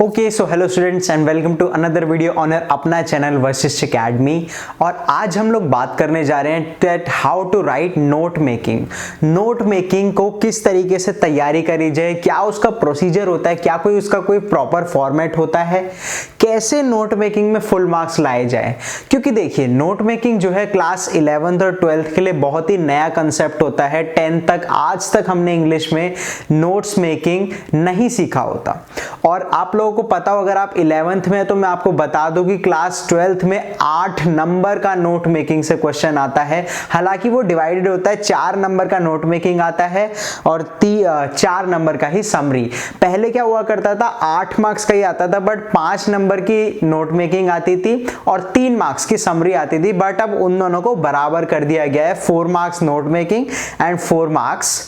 Okay so hello students and welcome to another video on अपना channel Vashishtha Academy. और आज हम लोग बात करने जा रहे हैं that how to write note making. Note making को किस तरीके से तैयारी करी जाए, क्या उसका प्रोसीजर होता है, क्या उसका कोई प्रॉपर फॉर्मेट होता है, कैसे नोट मेकिंग में फुल मार्क्स लाए जाए। क्योंकि देखिए नोट मेकिंग जो है क्लास 11th और 12th के लिए बहुत ही नया कंसेप्ट होता है। 10th तक आज तक हमने इंग्लिश में नोट्स मेकिंग नहीं सीखा होता। और आप लोगों को पता हो, अगर आप 11th में है तो मैं आपको बता दूं कि क्लास 12th में 8 नंबर का नोट मेकिंग से क्वेश्चन आता है। हालांकि वो डिवाइडेड होता है, 4 नंबर का नोट मेकिंग आता है और 4 नंबर का ही समरी। पहले क्या हुआ करता था, 8 मार्क्स का ही आता था बट 5 नंबर की नोट मेकिंग आती थी और 3 मार्क्स की समरी आती थी। बट अब उन दोनों को बराबर कर दिया गया है, 4 marks note making and 4 marks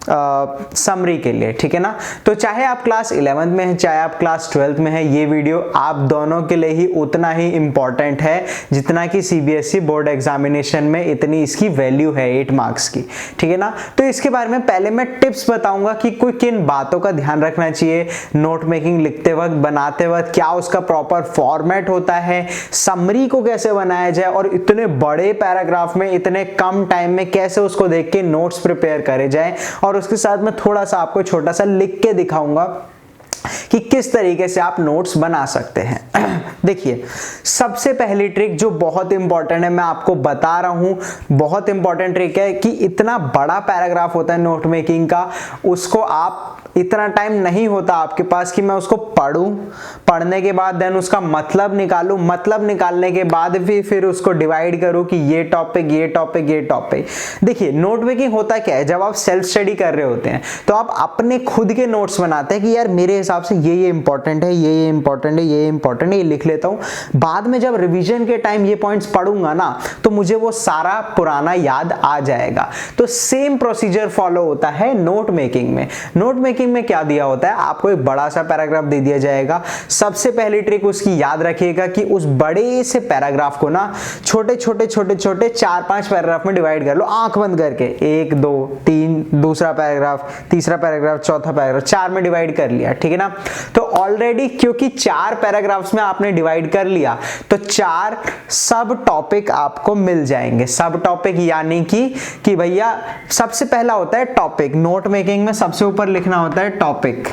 summary के लिए, ठीक है ना। तो चाहे आप क्लास 11th में हैं, चाहे आप क्लास 12th में हैं, ये वीडियो आप दोनों के लिए ही उतना ही इंपॉर्टेंट है जितना कि सीबीएसई बोर्ड एग्जामिनेशन में इतनी इसकी वैल्यू है 8 मार्क्स की, ठीक है ना। तो इसके बारे में पहले मैं टिप्स बताऊंगा कि कोई किन बातों का ध्यान रखना चाहिए नोट मेकिंग लिखते वक्त, बनाते वक्त, क्या उसका प्रॉपर फॉर्मेट होता है, समरी को कैसे बनाया जाए और इतने बड़े पैराग्राफ में इतने कम टाइम में कैसे उसको देख के नोट्स प्रिपेयर करे जाए। और उसके साथ में थोड़ा सा आपको छोटा सा लिख के दिखाऊंगा कि किस तरीके से आप नोट्स बना सकते हैं। देखिए सबसे पहली ट्रिक जो बहुत इंपॉर्टेंट है, मैं आपको बता रहा हूं, बहुत इंपॉर्टेंट ट्रिक है कि इतना बड़ा पैराग्राफ होता है नोट मेकिंग का, उसको आप इतना टाइम नहीं होता आपके पास कि मैं उसको पढूं, पढ़ने के बाद देन उसका मतलब निकालूं, मतलब निकालने के बाद भी फिर उसको डिवाइड करूं कि ये टॉपिक ये टॉपिक ये टॉपिक। देखिए नोट मेकिंग होता क्या है, जब आप सेल्फ स्टडी कर रहे होते हैं तो आप अपने खुद के नोट्स बनाते हैं कि यार मेरे हिसाब से ये इंपॉर्टेंट है, ये इंपॉर्टेंट है, ये इंपॉर्टेंट है, ये लिख लेता हूं। बाद में जब रिवीजन के टाइम ये पॉइंट्स पढ़ूंगा ना तो मुझे वो सारा पुराना याद आ जाएगा। तो सेम प्रोसीजर फॉलो होता है नोट मेकिंग में। नोट मेकिंग में क्या दिया होता है, आपको एक बड़ा सा पैराग्राफ दे दिया जाएगा। सबसे पहली ट्रिक उसकी याद रखिएगा कि उस बड़े से पैराग्राफ को ना छोटे छोटे छोटे छोटे 4-5 पैराग्राफ में डिवाइड कर लो, आंख बंद करके। 1 2 3 दूसरा पैराग्राफ, तीसरा पैराग्राफ, चौथा पैराग्राफ, 4 में डिवाइड कर लिया, ठीक है ना। तो ऑलरेडी क्योंकि 4 पैराग्राफ्स में आपने डिवाइड कर लिया तो 4 सब टॉपिक आपको मिल जाएंगे। सब टॉपिक यानी कि भैया सबसे पहला होता है टॉपिक। नोट मेकिंग में सबसे ऊपर लिखना होता है टॉपिक,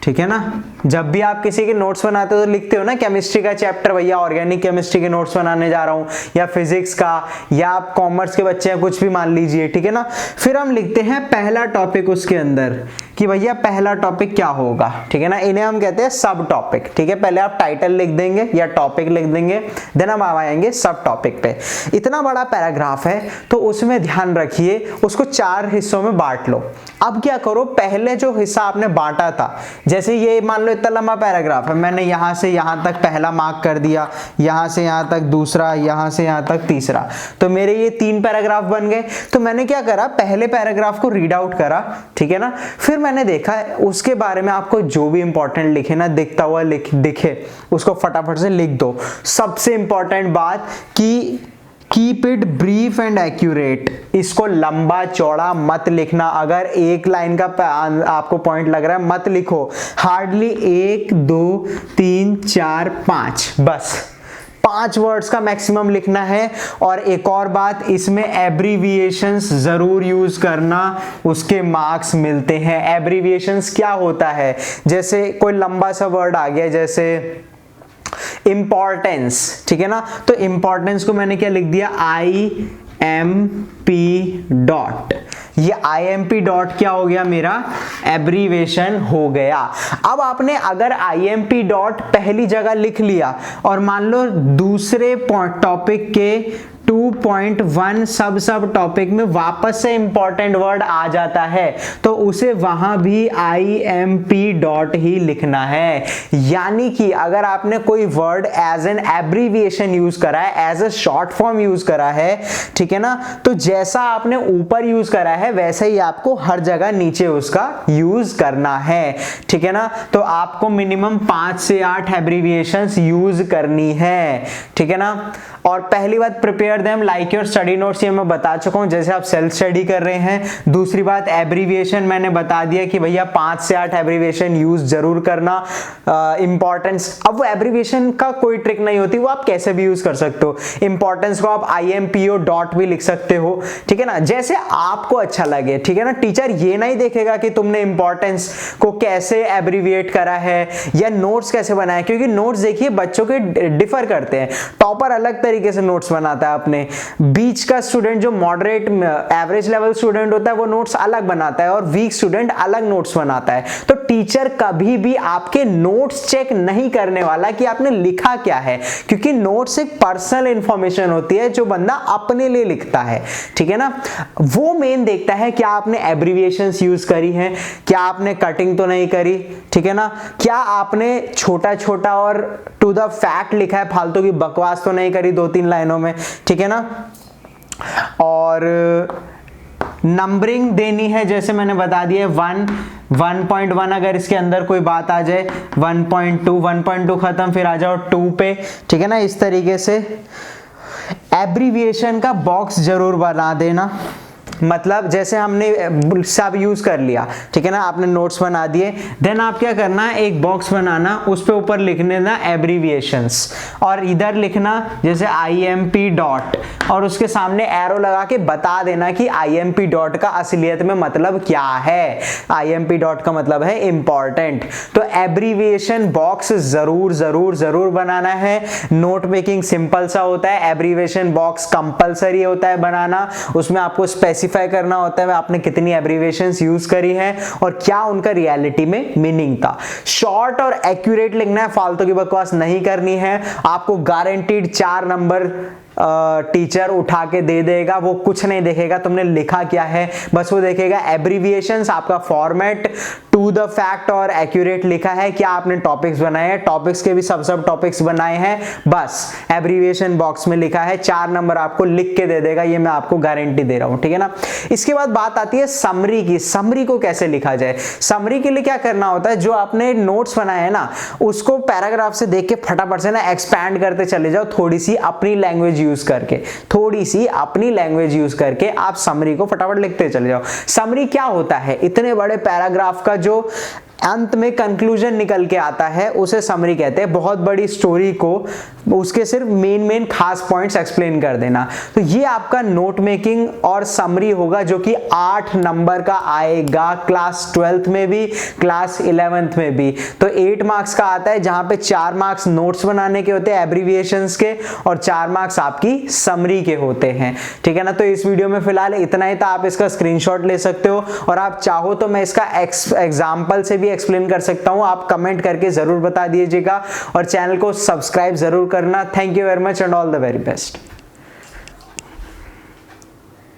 ठीक है ना। जब भी आप किसी के नोट्स बनाते हो तो लिखते हो ना केमिस्ट्री का चैप्टर, भैया ऑर्गेनिक केमिस्ट्री के नोट्स बनाने जा रहा हूं, या फिजिक्स का, या आप कॉमर्स के बच्चे हैं कुछ भी मान लीजिए, ठीक है ना। फिर हम लिखते हैं पहला टॉपिक उसके अंदर कि भैया पहला टॉपिक क्या होगा, ठीक है ना। इन्हें हम कहते हैं सब टॉपिक, ठीक है। पहले आप टाइटल लिख देंगे या टॉपिक लिख देंगे, देन हम आएंगे सब टॉपिक पे। इतना बड़ा पैराग्राफ है तो उसमें ध्यान रखिए उसको 4 हिस्सों में बांट लो। अब क्या करो, पहले जो हिस्सा आपने बांटा था, जैसे ये मान लो इतना लंबा पैराग्राफ है, मैंने यहां से यहां तक पहला मार्क कर दिया, यहां से यहां तक दूसरा, यहां से यहां तक तीसरा, तो मेरे ये 3 पैराग्राफ बन गए। तो मैंने क्या करा, पहले पैराग्राफ को रीड आउट करा, ठीक है ना। फिर मैंने देखा उसके बारे में आपको जो भी इंपॉर्टेंट लिखे ना, दिखता हुआ दिखे, उसको फटाफट से लिख दो। सबसे इंपॉर्टेंट बात कि keep it brief and accurate, इसको लंबा चौड़ा मत लिखना। अगर एक लाइन का आपको पॉइंट लग रहा है मत लिखो, हार्डली 1 2 3 4 5, बस 5 वर्ड्स का मैक्सिमम लिखना है। और एक और बात, इसमें एब्रीविएशंस जरूर यूज करना, उसके मार्क्स मिलते हैं। एब्रीविएशंस क्या होता है, जैसे कोई लंबा सा वर्ड आ गया जैसे इंपॉर्टेंस, ठीक है ना। तो इंपॉर्टेंस को मैंने क्या लिख दिया, IMP डॉट। ये IMP डॉट क्या हो गया, मेरा एब्रीवेशन हो गया। अब आपने अगर IMP डॉट पहली जगह लिख लिया और मान लो दूसरे टॉपिक के 2.1 सब टॉपिक में वापस से इंपॉर्टेंट वर्ड आ जाता है तो उसे वहां भी IMP डॉट ही लिखना है। यानी कि अगर आपने कोई word as an abbreviation use करा है, as a short form use करा है, ठीक है ना, तो जैसा आपने ऊपर यूज करा है वैसे ही आपको हर जगह नीचे उसका यूज करना है, ठीक है ना। तो आपको मिनिमम 5 से 8 एब्रीविएशंस यूज करनी है, ठीक है ना। और पहली बात, prepare consider them like your study notes, ये मैं बता चुका हूँ, जैसे आप सेल्फ स्टडी कर रहे हैं। दूसरी बात एब्रीविएशन मैंने बता दिया कि भैया 5 से 8 एब्रीविएशन यूज जरूर करना, इंपॉर्टेंस। अब वो एब्रीविएशन का कोई ट्रिक नहीं होती, वो आप कैसे भी यूज कर सकते हो। इंपॉर्टेंस को आप IMPO डॉट भी लिख सकते हो, ठीक है ना, जैसे आपको अच्छा लगे, ठीक है ना। टीचर ये नहीं देखेगा कि तुमने इंपॉर्टेंस को कैसे एब्रीविएट करा है या नोट्स कैसे बनाए, क्योंकि नोट्स देखिए बच्चों के डिफर करते हैं। टॉपर अलग तरीके से नोट्स बनाता है अपने, बीच का स्टूडेंट जो मॉडरेट एवरेज लेवल स्टूडेंट होता है वो नोट्स अलग बनाता है, और वीक स्टूडेंट अलग नोट्स बनाता है। तो टीचर कभी भी आपके नोट्स चेक नहीं करने वाला कि आपने लिखा क्या है, क्योंकि नोट्स एक पर्सनल इंफॉर्मेशन होती है जो बंदा अपने लिए लिखता है, ठीक है ना। वो मेन देखता है क्या आपने एब्रीविएशंस यूज करी हैं, क्या आपने कटिंग तो नहीं करी, ठीक है ना, क्या आपने छोटा छोटा और टू द फैक्ट लिखा है, फालतू की बकवास तो नहीं करी 2-3 लाइनों में, ठीक है ना। और नंबरिंग देनी है, जैसे मैंने बता दिया 1.1 अगर इसके अंदर कोई बात आ जाए, 1.2 खत्म, फिर आ जाओ 2 पे, ठीक है ना। इस तरीके से एब्रीविएशन का बॉक्स जरूर बना देना, मतलब जैसे हमने सब यूज कर लिया, ठीक है ना, आपने नोट्स बना दिए, देन आप क्या करना, एक बॉक्स बनाना, उस पे ऊपर लिखने ना एब्रीविएशंस, और इधर लिखना जैसे IMP डॉट, और उसके सामने एरो लगा के बता देना कि IMP डॉट का असलियत में मतलब क्या है। IMP डॉट का मतलब है इंपॉर्टेंट। तो एब्रीविएशन बॉक्स जरूर जरूर जरूर बनाना है। नोट मेकिंग सिंपल सा होता है, एब्रीविएशन बॉक्स कंपलसरी होता है बनाना, उसमें आपको स्पेसिफाई करना होता है आपने कितनी एब्रीविएशंस यूज करी हैं और क्या उनका रियलिटी में मीनिंग था। शॉर्ट और एक्यूरेट लिखना है, फालतू की बकवास नहीं करनी है। आपको गारंटीड 4 नंबर टीचर उठा के दे देगा, वो कुछ नहीं देखेगा तुमने लिखा क्या है, बस वो देखेगा एब्रीविएशंस, आपका फॉर्मेट, टू द फैक्ट और एक्यूरेट लिखा है, क्या आपने टॉपिक्स बनाए हैं, टॉपिक्स के भी सब टॉपिक्स बनाए हैं, बस एब्रीविएशन बॉक्स में लिखा है, 4 नंबर आपको लिख के दे देगा, ये मैं आपको गारंटी दे रहा हूं, ठीक है ना। इसके बाद बात आती है समरी की। समरी को कैसे लिखा जाए? समरी के लिए क्या करना होता है, जो आपने नोट्स बनाए हैं ना उसको पैराग्राफ से देख के फटाफट से ना एक्सपैंड करते चले जाओ, थोड़ी सी अपनी लैंग्वेज यूज करके, थोड़ी सी अपनी लैंग्वेज यूज करके आप समरी को फटाफट लिखते चले जाओ। समरी क्या होता है? इतने बड़े पैराग्राफ का जो अंत में कंक्लूजन निकल के आता है उसे समरी कहते हैं। बहुत बड़ी स्टोरी को उसके सिर्फ मेन खास पॉइंट्स एक्सप्लेन कर देना। तो ये आपका नोट मेकिंग और समरी होगा जो कि 8 नंबर का आएगा, क्लास 12th में भी, क्लास 11th में भी। तो 8 मार्क्स का आता है, जहां पे 4 मार्क्स नोट्स बनाने के होते हैं एब्रीविएशंस के, और 4 मार्क्स आपकी समरी के होते हैं, ठीक है ना। तो इस वीडियो में फिलहाल इतना ही था, आप इसका स्क्रीनशॉट ले सकते हो, और आप चाहो तो मैं इसका एग्जाम्पल से भी एक्सप्लेन कर सकता हूं, आप कमेंट करके जरूर बता दीजिएगा, और चैनल को सब्सक्राइब जरूर करना। Thank you very much and all the very best.